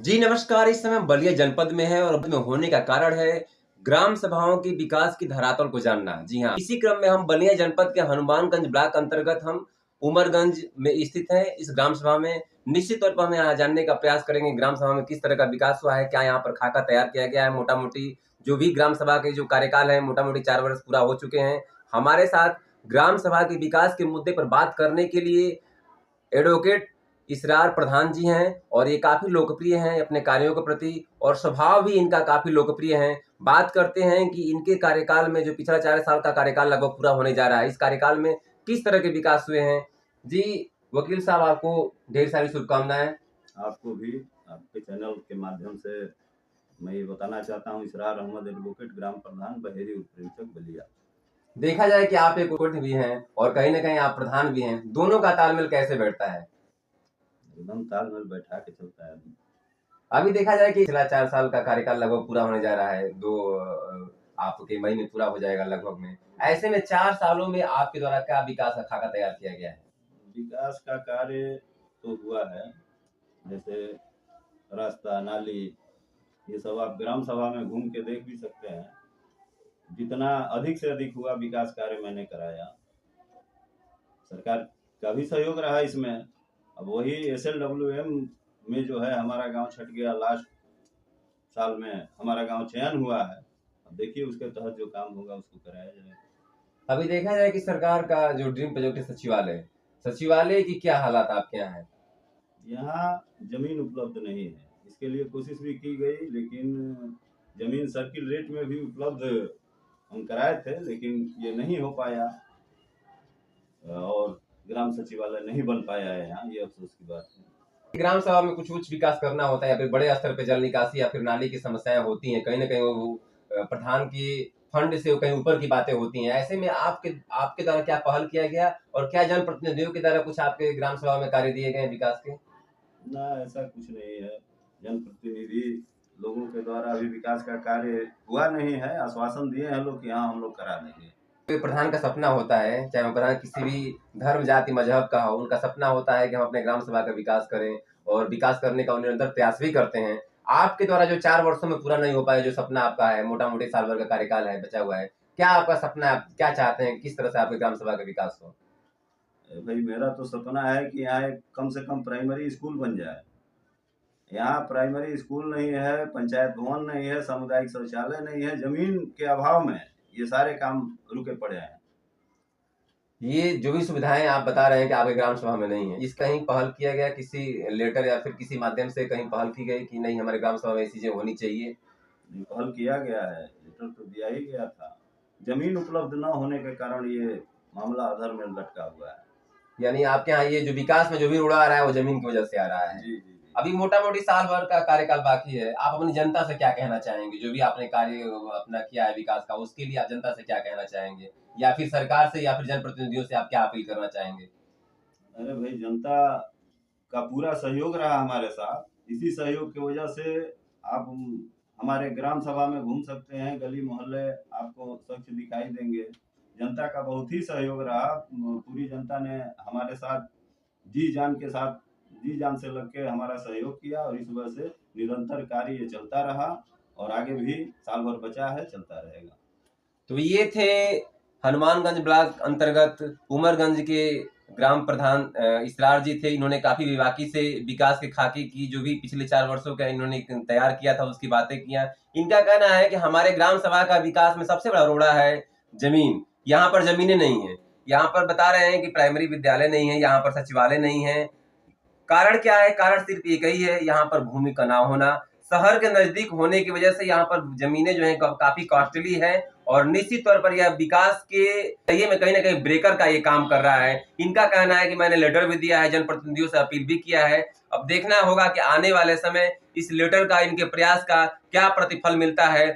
जी नमस्कार। इस समय हम बलिया जनपद में हैं और में होने का कारण है ग्राम सभाओं के विकास की धरातल को जानना। जी हाँ, इसी क्रम में हम बलिया जनपद के हनुमानगंज ब्लॉक अंतर्गत हम उमरगंज में स्थित हैं। इस ग्राम सभा में निश्चित तौर पर हम यहाँ जानने का प्रयास करेंगे ग्राम सभा में किस तरह का विकास हुआ है, क्या यहाँ पर खाका तैयार किया गया है। मोटा मोटी जो भी ग्राम सभा के जो कार्यकाल है मोटा मोटी 4 वर्ष पूरा हो चुके हैं। हमारे साथ ग्राम सभा के विकास के मुद्दे पर बात करने के लिए एडवोकेट इसरार प्रधान जी हैं और ये काफ़ी लोकप्रिय हैं अपने कार्यों के प्रति और स्वभाव भी इनका काफ़ी लोकप्रिय है। बात करते हैं कि इनके कार्यकाल में जो पिछला 4 साल का कार्यकाल लगभग पूरा होने जा रहा है, इस कार्यकाल में किस तरह के विकास हुए हैं। जी वकील साहब, आपको ढेर सारी शुभकामनाएं। आपको भी आपके चैनल के माध्यम से मैं ये बताना चाहता हूँ, इसरार अहमद एडवोकेट, ग्राम प्रधान, बहेरी उपरीक्षक बलिया। देखा जाए कि आप एक कोर्ट भी हैं और कहीं ना कहीं आप प्रधान भी हैं, दोनों का तालमेल कैसे बैठता है? एकदम तालमेल बैठा के चलता है। अभी देखा जाए कि पिछला 4 साल का कार्यकाल लगभग पूरा होने जा रहा है, आपके मई में पूरा हो जाएगा लगभग में। ऐसे में 4 सालों में आपके द्वारा क्या विकास का खाका तैयार किया गया है? विकास का कार्य तो हुआ है, जैसे रास्ता, नाली, ये सब आप ग्राम सभा में घूम के देख भी सकते हैं। जितना अधिक से अधिक हुआ विकास कार्य मैंने कराया। सरकार का भी सहयोग रहा इसमें। अब वही SLWM में जो है हमारा गांव छट गया, लास्ट साल में हमारा गांव चयन हुआ है। अब देखिए उसके तहत जो काम होगा उसको कराया जाएगा। अभी देखा जाए कि सरकार का जो ड्रीम प्रोजेक्ट है सचिवालय की क्या हालात आपके यहाँ है? यहाँ जमीन उपलब्ध नहीं है। इसके लिए कोशिश भी की गई, लेकिन जमीन सर्किल रेट में भी उपलब्ध हम कराए थे, लेकिन ये नहीं हो पाया और ग्राम सचिवालय नहीं बन पाया है यहाँ। ये अफसोस की बात है। ग्राम सभा में कुछ उच्च विकास करना होता है या फिर बड़े स्तर पे जल निकासी या फिर नाली की समस्याएं होती हैं, कहीं ना कहीं वो प्रधान की फंड से कहीं ऊपर की बातें होती हैं। ऐसे में आपके द्वारा क्या पहल किया गया और क्या जनप्रतिनिधियों के द्वारा कुछ आपके ग्राम सभा में कार्य दिए गए विकास के? ना, ऐसा कुछ नहीं है। जनप्रतिनिधि लोगों के द्वारा अभी विकास का कार्य हुआ नहीं है। आश्वासन दिए हैं लोग कि हाँ हम लोग करा देंगे। प्रधान का सपना होता है, चाहे वो प्रधान किसी भी धर्म जाति मजहब का हो, उनका सपना होता है कि हम अपने ग्राम सभा का विकास करें और विकास करने का निरंतर प्रयास भी करते हैं। आपके द्वारा जो 4 वर्षों में पूरा नहीं हो पाया जो सपना आपका है, मोटा मोटी साल भर का कार्यकाल है बचा हुआ है, क्या आपका सपना है? आप क्या चाहते हैं, किस तरह से आपके ग्राम सभा का विकास हो? भाई मेरा तो सपना है कि यहाँ एक कम से कम प्राइमरी स्कूल बन जाए। यहाँ प्राइमरी स्कूल नहीं है, पंचायत भवन नहीं है, सामुदायिक शौचालय नहीं है। जमीन के अभाव में ये सारे काम रुके पड़े हैं। ये जो भी सुविधाएं आप बता रहे हैं कि आपके ग्राम सभा में नहीं है, इस कहीं पहल किया गया, किसी लेटर या फिर किसी माध्यम से कहीं पहल की गई कि नहीं हमारे ग्राम सभा में ये चीजें होनी चाहिए? पहल किया गया है, लेटर तो दिया ही गया था। जमीन उपलब्ध न होने के कारण ये मामला अधर में लटका हुआ है। यानी आपके यहाँ ये जो विकास में जो भी उड़ा आ रहा है वो जमीन की वजह से आ रहा है। जी जी। अभी मोटा मोटी साल भर का कार्यकाल बाकी है, आप अपनी जनता से क्या कहना चाहेंगे? जो भी आपने कार्य अपना किया है विकास का, उसके लिए आप जनता से क्या कहना चाहेंगे या फिर सरकार से या फिर जनप्रतिनिधियों से आप क्या अपील करना चाहेंगे? अरे भाई, जनता का पूरा सहयोग रहा हमारे साथ। इसी सहयोग की वजह से आप हमारे ग्राम सभा में घूम सकते हैं। गली मोहल्ले आपको स्वच्छ दिखाई देंगे। जनता का बहुत ही सहयोग रहा। पूरी जनता ने हमारे साथ जी जान से लग के हमारा सहयोग किया और इस वजह से निरंतर कार्य ये चलता रहा और आगे भी साल भर बचा है, चलता रहेगा। तो ये थे हनुमानगंज ब्लॉक अंतर्गत उमरगंज के ग्राम प्रधान इसरार जी थे। इन्होंने काफी बेबाकी से विकास के खाके की जो भी पिछले 4 वर्षों का इन्होंने तैयार किया था उसकी बातें किया। इनका कहना है कि हमारे ग्राम सभा का विकास में सबसे बड़ा रोड़ा है जमीन। यहाँ पर जमीनें नहीं है, यहाँ पर बता रहे हैं कि प्राइमरी विद्यालय नहीं है, यहाँ पर सचिवालय नहीं है। कारण क्या है? कारण सिर्फ एक ही है, यहाँ पर भूमि का ना होना। शहर के नजदीक होने की वजह से यहाँ पर जमीनें जो है काफी कॉस्टली है और निश्चित तौर पर यह विकास के सही में कहीं ना कहीं ब्रेकर का ये काम कर रहा है। इनका कहना है कि मैंने लेटर भी दिया है, जनप्रतिनिधियों से अपील भी किया है। अब देखना होगा कि आने वाले समय इस लेटर का, इनके प्रयास का क्या प्रतिफल मिलता है।